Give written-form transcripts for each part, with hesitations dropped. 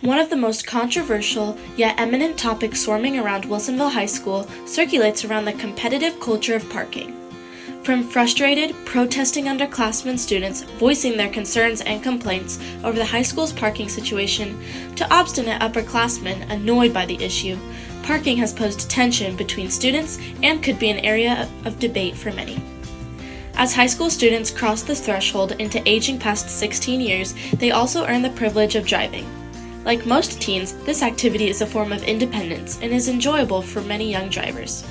One of the most controversial yet eminent topics swarming around Wilsonville High School circulates around the competitive culture of parking. From frustrated, protesting underclassmen students voicing their concerns and complaints over the high school's parking situation to obstinate upperclassmen annoyed by the issue, parking has posed tension between students and could be an area of debate for many. As high school students cross the threshold into aging past 16 years, they also earn the privilege of driving. Like most teens, this activity is a form of independence and is enjoyable for many young drivers.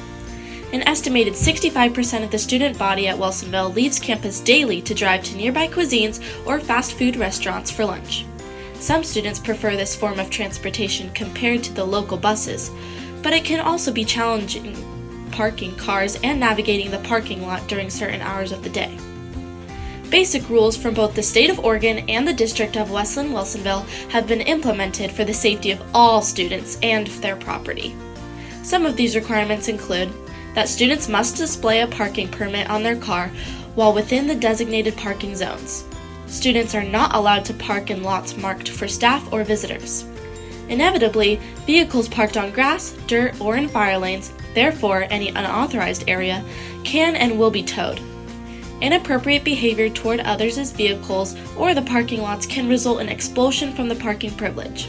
An estimated 65% of the student body at Wilsonville leaves campus daily to drive to nearby cuisines or fast food restaurants for lunch. Some students prefer this form of transportation compared to the local buses, but it can also be challenging parking cars and navigating the parking lot during certain hours of the day. Basic rules from both the state of Oregon and the District of Wilsonville have been implemented for the safety of all students and their property. Some of these requirements include that students must display a parking permit on their car while within the designated parking zones. Students are not allowed to park in lots marked for staff or visitors. Inevitably, vehicles parked on grass, dirt, or in fire lanes, therefore any unauthorized area, can and will be towed. Inappropriate behavior toward others' vehicles or the parking lots can result in expulsion from the parking privilege.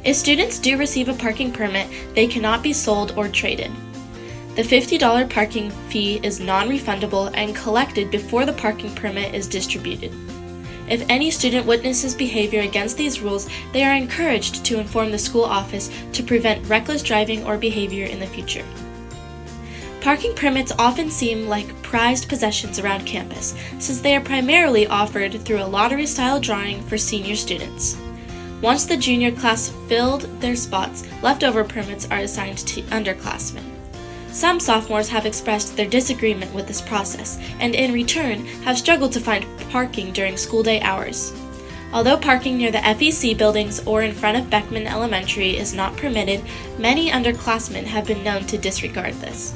If students do receive a parking permit, they cannot be sold or traded. The $50 parking fee is non-refundable and collected before the parking permit is distributed. If any student witnesses behavior against these rules, they are encouraged to inform the school office to prevent reckless driving or behavior in the future. Parking permits often seem like prized possessions around campus, since they are primarily offered through a lottery-style drawing for senior students. Once the junior class filled their spots, leftover permits are assigned to underclassmen. Some sophomores have expressed their disagreement with this process, and in return have struggled to find parking during school day hours. Although parking near the FEC buildings or in front of Beckman Elementary is not permitted, many underclassmen have been known to disregard this.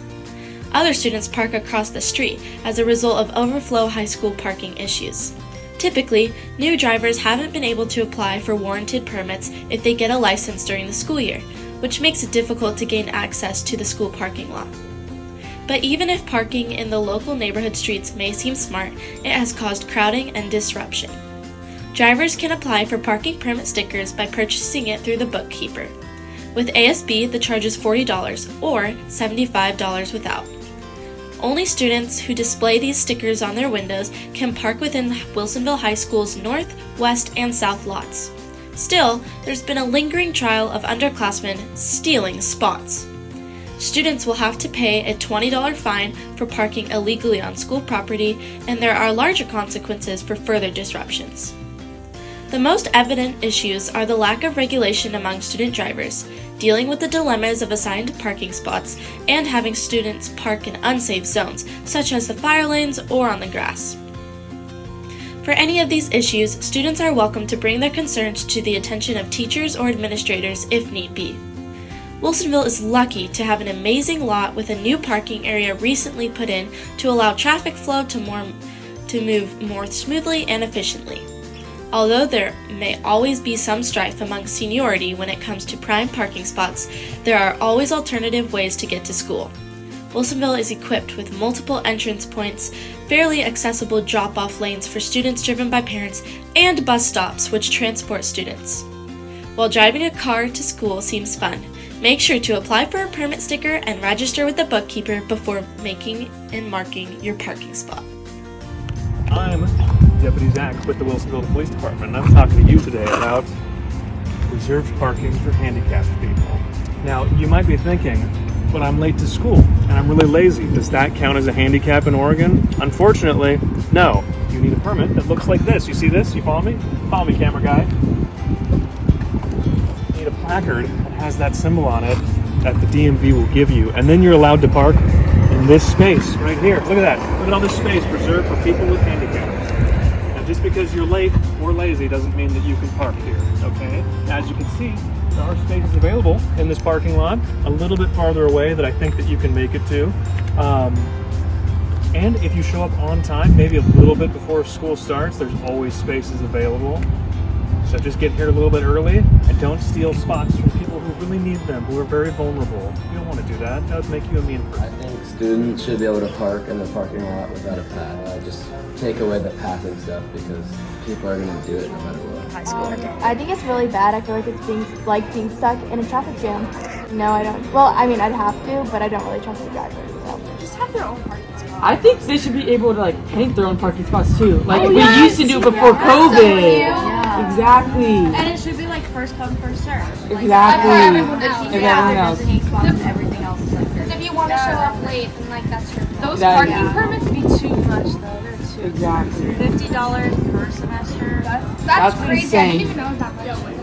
Other students park across the street as a result of overflow high school parking issues. Typically, new drivers haven't been able to apply for warranted permits if they get a license during the school year, which makes it difficult to gain access to the school parking lot. But even if parking in the local neighborhood streets may seem smart, it has caused crowding and disruption. Drivers can apply for parking permit stickers by purchasing it through the bookkeeper. With ASB, the charge is $40 or $75 without. Only students who display these stickers on their windows can park within Wilsonville High School's north, west, and south lots. Still, there's been a lingering trial of underclassmen stealing spots. Students will have to pay a $20 fine for parking illegally on school property, and there are larger consequences for further disruptions. The most evident issues are the lack of regulation among student drivers, dealing with the dilemmas of assigned parking spots, and having students park in unsafe zones, such as the fire lanes or on the grass. For any of these issues, students are welcome to bring their concerns to the attention of teachers or administrators if need be. Wilsonville is lucky to have an amazing lot with a new parking area recently put in to allow traffic flow to move more smoothly and efficiently. Although there may always be some strife among seniority when it comes to prime parking spots, there are always alternative ways to get to school. Wilsonville is equipped with multiple entrance points, fairly accessible drop-off lanes for students driven by parents, and bus stops which transport students. While driving a car to school seems fun, make sure to apply for a permit sticker and register with the bookkeeper before making and marking your parking spot. I'm Deputy Zach with the Wilsonville Police Department, and I'm talking to you today about reserved parking for handicapped people. Now, you might be thinking, but I'm late to school and I'm really lazy. Does that count as a handicap in Oregon? Unfortunately, no. You need a permit that looks like this. You see this? You follow me? Follow me, camera guy. You need a placard that has that symbol on it that the DMV will give you, and then you're allowed to park in this space right here. Look at that. Look at all this space reserved for people with handicaps. Now, just because you're late or lazy doesn't mean that you can park here, okay? As you can see, there are spaces available in this parking lot, a little bit farther away that I think that you can make it to. And if you show up on time, maybe a little bit before school starts, there's always spaces available. So just get here a little bit early and don't steal spots from people who really need them, who are very vulnerable. You don't want to do that. That would make you a mean person. I think students should be able to park in the parking lot without a path. Just take away the pathing stuff because people are going to do it no matter what. High school. I think it's really bad. I feel like it's being stuck in a traffic jam. No, I don't. Well, I mean, I'd have to, but I don't really trust the drivers. So Just have their own parking spot. I think they should be able to like paint their own parking spots too, like we yes. used to do before COVID. Yeah. Exactly. And it should be like first come, first serve. Like, Exactly. everyone else. If everyone else. Designated spots and everything else is like Because if you want to show up late, then like that's your fault. those Exactly. parking permits be too much though. They're too Exactly. $50 per semester. That's That's crazy. insane. I didn't even know it was that much.